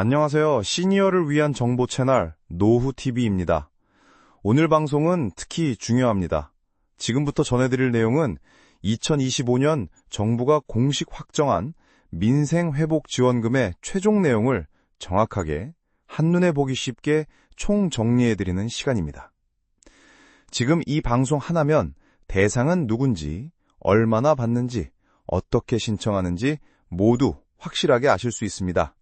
안녕하세요. 시니어를 위한 정보 채널 노후TV입니다. 오늘 방송은 특히 중요합니다. 지금부터 전해드릴 내용은 2025년 정부가 공식 확정한 민생회복지원금의 최종 내용을 정확하게 한눈에 보기 쉽게 총정리해드리는 시간입니다. 지금 이 방송 하나면 대상은 누군지, 얼마나 받는지, 어떻게 신청하는지 모두 확실하게 아실 수 있습니다.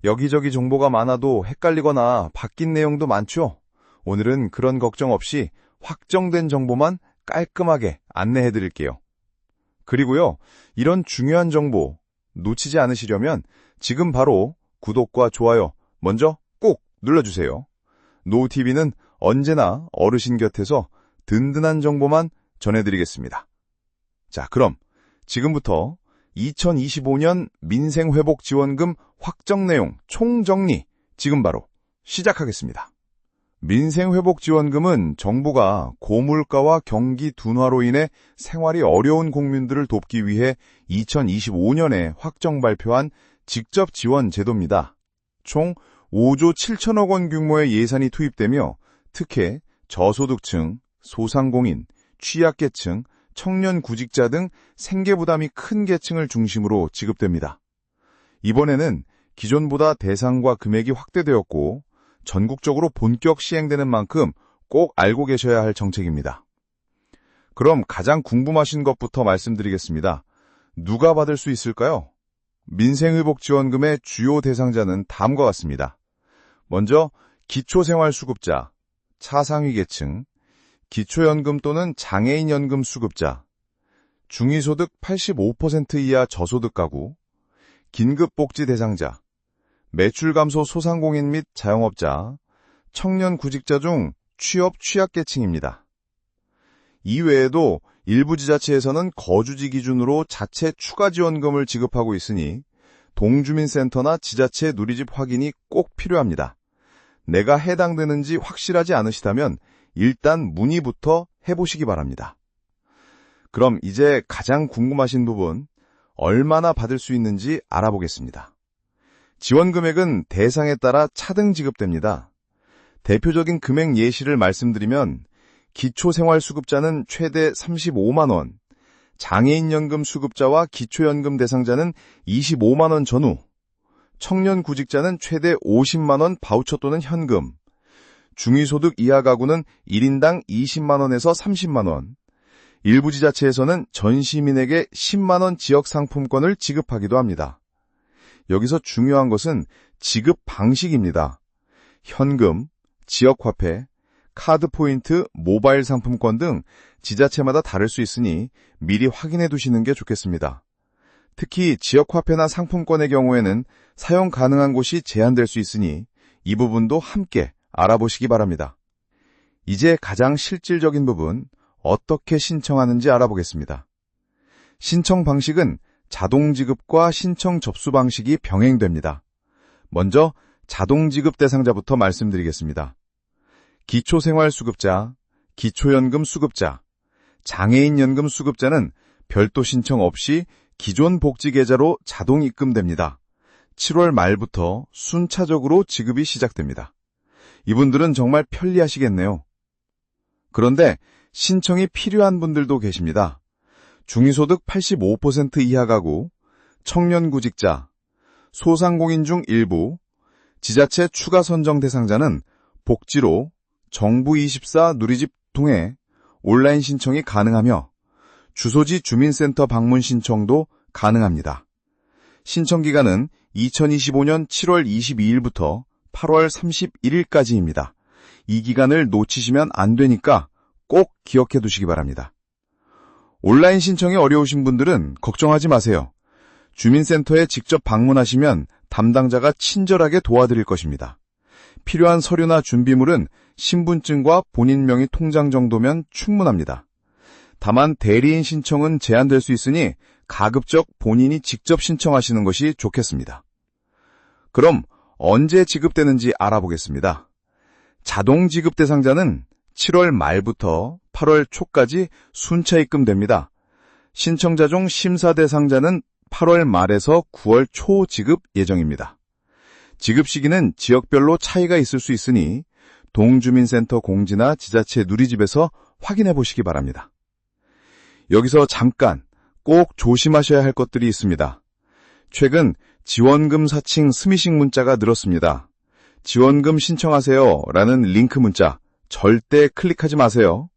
여기저기 정보가 많아도 헷갈리거나 바뀐 내용도 많죠? 오늘은 그런 걱정 없이 확정된 정보만 깔끔하게 안내해 드릴게요. 그리고요, 이런 중요한 정보 놓치지 않으시려면 지금 바로 구독과 좋아요 먼저 꼭 눌러주세요. 노후TV는 언제나 어르신 곁에서 든든한 정보만 전해드리겠습니다. 자, 그럼 지금부터 2025년 민생회복지원금 확정 내용 총정리 지금 바로 시작하겠습니다. 민생회복지원금은 정부가 고물가와 경기 둔화로 인해 생활이 어려운 국민들을 돕기 위해 2025년에 확정 발표한 직접 지원 제도입니다. 총 5조 7천억 원 규모의 예산이 투입되며 특히 저소득층, 소상공인, 취약계층, 청년 구직자 등 생계부담이 큰 계층을 중심으로 지급됩니다. 이번에는 기존보다 대상과 금액이 확대되었고 전국적으로 본격 시행되는 만큼 꼭 알고 계셔야 할 정책입니다. 그럼 가장 궁금하신 것부터 말씀드리겠습니다. 누가 받을 수 있을까요? 민생회복지원금의 주요 대상자는 다음과 같습니다. 먼저 기초생활수급자, 차상위계층, 기초연금 또는 장애인연금 수급자, 중위소득 85% 이하 저소득 가구, 긴급복지 대상자, 매출 감소 소상공인 및 자영업자, 청년 구직자 중 취업 취약계층입니다. 이외에도 일부 지자체에서는 거주지 기준으로 자체 추가 지원금을 지급하고 있으니 동주민센터나 지자체 누리집 확인이 꼭 필요합니다. 내가 해당되는지 확실하지 않으시다면 일단 문의부터 해보시기 바랍니다. 그럼 이제 가장 궁금하신 부분, 얼마나 받을 수 있는지 알아보겠습니다. 지원 금액은 대상에 따라 차등 지급됩니다. 대표적인 금액 예시를 말씀드리면 기초생활수급자는 최대 35만 원, 장애인연금 수급자와 기초연금 대상자는 25만 원 전후, 청년 구직자는 최대 50만 원 바우처 또는 현금, 중위소득 이하 가구는 1인당 20만 원에서 30만 원, 일부 지자체에서는 전 시민에게 10만 원 지역 상품권을 지급하기도 합니다. 여기서 중요한 것은 지급 방식입니다. 현금, 지역화폐, 카드 포인트, 모바일 상품권 등 지자체마다 다를 수 있으니 미리 확인해 두시는 게 좋겠습니다. 특히 지역화폐나 상품권의 경우에는 사용 가능한 곳이 제한될 수 있으니 이 부분도 함께 알아보시기 바랍니다. 이제 가장 실질적인 부분, 어떻게 신청하는지 알아보겠습니다. 신청 방식은 자동지급과 신청 접수 방식이 병행됩니다. 먼저 자동지급 대상자부터 말씀드리겠습니다. 기초생활수급자, 기초연금 수급자, 장애인연금 수급자는 별도 신청 없이 기존 복지계좌로 자동 입금됩니다. 7월 말부터 순차적으로 지급이 시작됩니다. 이분들은 정말 편리하시겠네요. 그런데 신청이 필요한 분들도 계십니다. 중위소득 85% 이하 가구, 청년 구직자, 소상공인 중 일부, 지자체 추가 선정 대상자는 복지로 정부24 누리집 통해 온라인 신청이 가능하며 주소지 주민센터 방문 신청도 가능합니다. 신청 기간은 2025년 7월 22일부터 8월 31일까지입니다. 이 기간을 놓치시면 안 되니까 꼭 기억해 두시기 바랍니다. 온라인 신청이 어려우신 분들은 걱정하지 마세요. 주민센터에 직접 방문하시면 담당자가 친절하게 도와드릴 것입니다. 필요한 서류나 준비물은 신분증과 본인 명의 통장 정도면 충분합니다. 다만 대리인 신청은 제한될 수 있으니 가급적 본인이 직접 신청하시는 것이 좋겠습니다. 그럼 언제 지급되는지 알아보겠습니다. 자동 지급 대상자는 7월 말부터 8월 초까지 순차 입금됩니다. 신청자 중 심사 대상자는 8월 말에서 9월 초 지급 예정입니다. 지급 시기는 지역별로 차이가 있을 수 있으니 동주민센터 공지나 지자체 누리집에서 확인해 보시기 바랍니다. 여기서 잠깐 꼭 조심하셔야 할 것들이 있습니다. 최근 지원금 사칭 스미싱 문자가 늘었습니다. 지원금 신청하세요 라는 링크 문자 절대 클릭하지 마세요.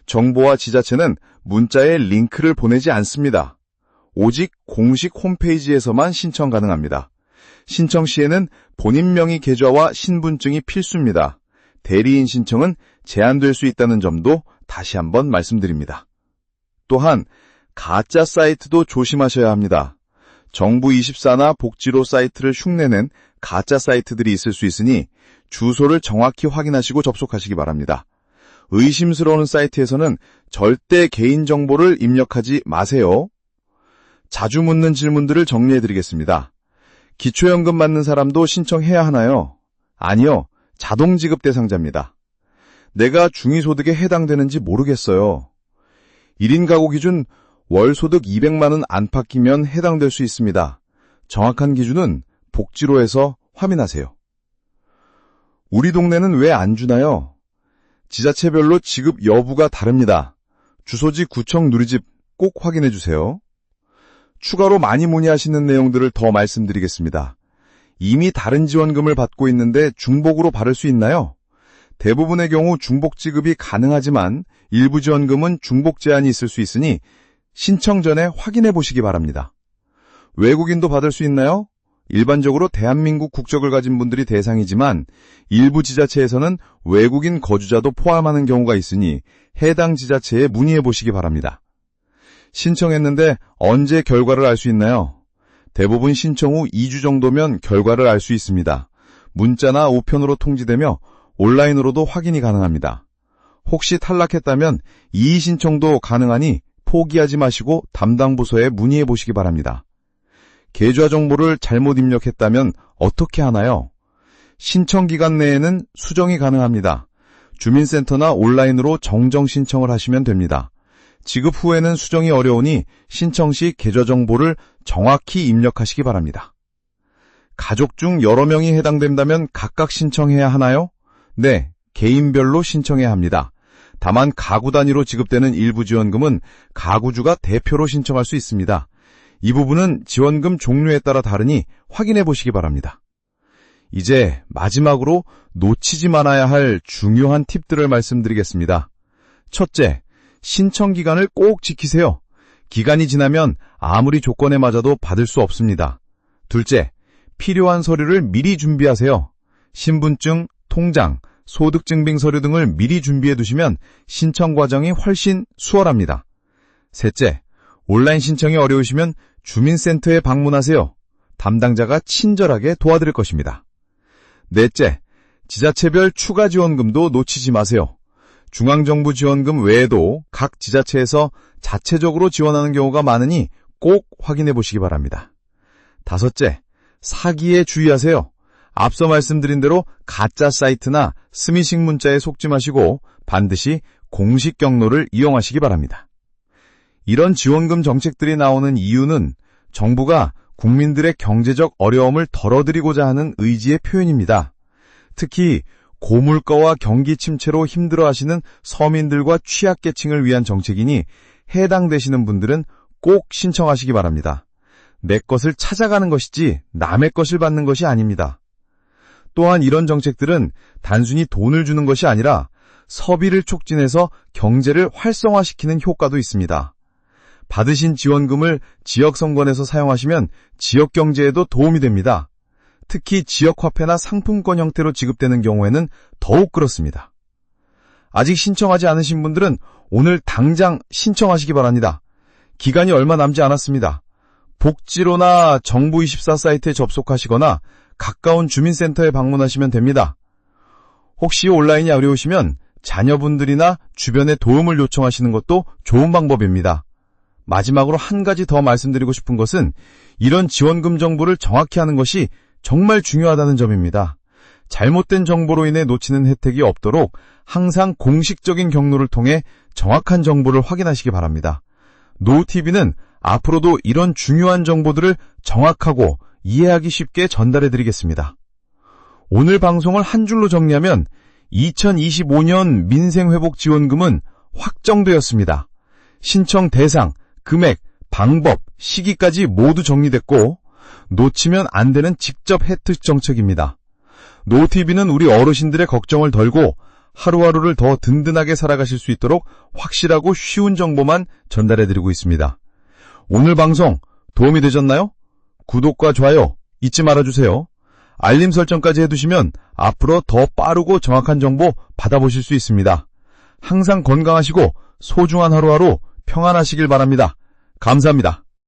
정부와 지자체는 문자에 링크를 보내지 않습니다. 오직 공식 홈페이지에서만 신청 가능합니다. 신청 시에는 본인 명의 계좌와 신분증이 필수입니다. 대리인 신청은 제한될 수 있다는 점도 다시 한번 말씀드립니다. 또한 가짜 사이트도 조심하셔야 합니다. 정부24나 복지로 사이트를 흉내낸 가짜 사이트들이 있을 수 있으니 주소를 정확히 확인하시고 접속하시기 바랍니다. 의심스러운 사이트에서는 절대 개인정보를 입력하지 마세요. 자주 묻는 질문들을 정리해드리겠습니다. 기초연금 받는 사람도 신청해야 하나요? 아니요. 자동 지급 대상자입니다. 내가 중위소득에 해당되는지 모르겠어요. 1인 가구 기준 월소득 200만 원 안팎이면 해당될 수 있습니다. 정확한 기준은 복지로에서 확인하세요. 우리 동네는 왜 안 주나요? 지자체별로 지급 여부가 다릅니다. 주소지 구청 누리집 꼭 확인해 주세요. 추가로 많이 문의하시는 내용들을 더 말씀드리겠습니다. 이미 다른 지원금을 받고 있는데 중복으로 받을 수 있나요? 대부분의 경우 중복 지급이 가능하지만 일부 지원금은 중복 제한이 있을 수 있으니 신청 전에 확인해 보시기 바랍니다. 외국인도 받을 수 있나요? 일반적으로 대한민국 국적을 가진 분들이 대상이지만 일부 지자체에서는 외국인 거주자도 포함하는 경우가 있으니 해당 지자체에 문의해 보시기 바랍니다. 신청했는데 언제 결과를 알 수 있나요? 대부분 신청 후 2주 정도면 결과를 알 수 있습니다. 문자나 우편으로 통지되며 온라인으로도 확인이 가능합니다. 혹시 탈락했다면 이의 신청도 가능하니 포기하지 마시고 담당 부서에 문의해 보시기 바랍니다. 계좌 정보를 잘못 입력했다면 어떻게 하나요? 신청 기간 내에는 수정이 가능합니다. 주민센터나 온라인으로 정정 신청을 하시면 됩니다. 지급 후에는 수정이 어려우니 신청 시 계좌 정보를 정확히 입력하시기 바랍니다. 가족 중 여러 명이 해당된다면 각각 신청해야 하나요? 네, 개인별로 신청해야 합니다. 다만 가구 단위로 지급되는 일부 지원금은 가구주가 대표로 신청할 수 있습니다. 이 부분은 지원금 종류에 따라 다르니 확인해 보시기 바랍니다. 이제 마지막으로 놓치지 말아야 할 중요한 팁들을 말씀드리겠습니다. 첫째, 신청 기간을 꼭 지키세요. 기간이 지나면 아무리 조건에 맞아도 받을 수 없습니다. 둘째, 필요한 서류를 미리 준비하세요. 신분증, 통장, 소득증빙 서류 등을 미리 준비해 두시면 신청 과정이 훨씬 수월합니다. 셋째, 온라인 신청이 어려우시면 주민센터에 방문하세요. 담당자가 친절하게 도와드릴 것입니다. 넷째, 지자체별 추가 지원금도 놓치지 마세요. 중앙정부 지원금 외에도 각 지자체에서 자체적으로 지원하는 경우가 많으니 꼭 확인해 보시기 바랍니다. 다섯째, 사기에 주의하세요. 앞서 말씀드린 대로 가짜 사이트나 스미싱 문자에 속지 마시고 반드시 공식 경로를 이용하시기 바랍니다. 이런 지원금 정책들이 나오는 이유는 정부가 국민들의 경제적 어려움을 덜어드리고자 하는 의지의 표현입니다. 특히 고물가와 경기 침체로 힘들어하시는 서민들과 취약계층을 위한 정책이니 해당되시는 분들은 꼭 신청하시기 바랍니다. 내 것을 찾아가는 것이지 남의 것을 받는 것이 아닙니다. 또한 이런 정책들은 단순히 돈을 주는 것이 아니라 소비를 촉진해서 경제를 활성화시키는 효과도 있습니다. 받으신 지원금을 지역선거에서 사용하시면 지역 경제에도 도움이 됩니다. 특히 지역화폐나 상품권 형태로 지급되는 경우에는 더욱 그렇습니다. 아직 신청하지 않으신 분들은 오늘 당장 신청하시기 바랍니다. 기간이 얼마 남지 않았습니다. 복지로나 정부24 사이트에 접속하시거나 가까운 주민센터에 방문하시면 됩니다. 혹시 온라인이 어려우시면 자녀분들이나 주변에 도움을 요청하시는 것도 좋은 방법입니다. 마지막으로 한 가지 더 말씀드리고 싶은 것은 이런 지원금 정보를 정확히 하는 것이 정말 중요하다는 점입니다. 잘못된 정보로 인해 놓치는 혜택이 없도록 항상 공식적인 경로를 통해 정확한 정보를 확인하시기 바랍니다. 노후TV는 앞으로도 이런 중요한 정보들을 정확하고 이해하기 쉽게 전달해 드리겠습니다. 오늘 방송을 한 줄로 정리하면 2025년 민생회복지원금은 확정되었습니다. 신청 대상, 금액, 방법, 시기까지 모두 정리됐고 놓치면 안 되는 직접 혜택 정책입니다. 노TV는 우리 어르신들의 걱정을 덜고 하루하루를 더 든든하게 살아가실 수 있도록 확실하고 쉬운 정보만 전달해드리고 있습니다. 오늘 방송 도움이 되셨나요? 구독과 좋아요 잊지 말아주세요. 알림 설정까지 해두시면 앞으로 더 빠르고 정확한 정보 받아보실 수 있습니다. 항상 건강하시고 소중한 하루하루 평안하시길 바랍니다. 감사합니다.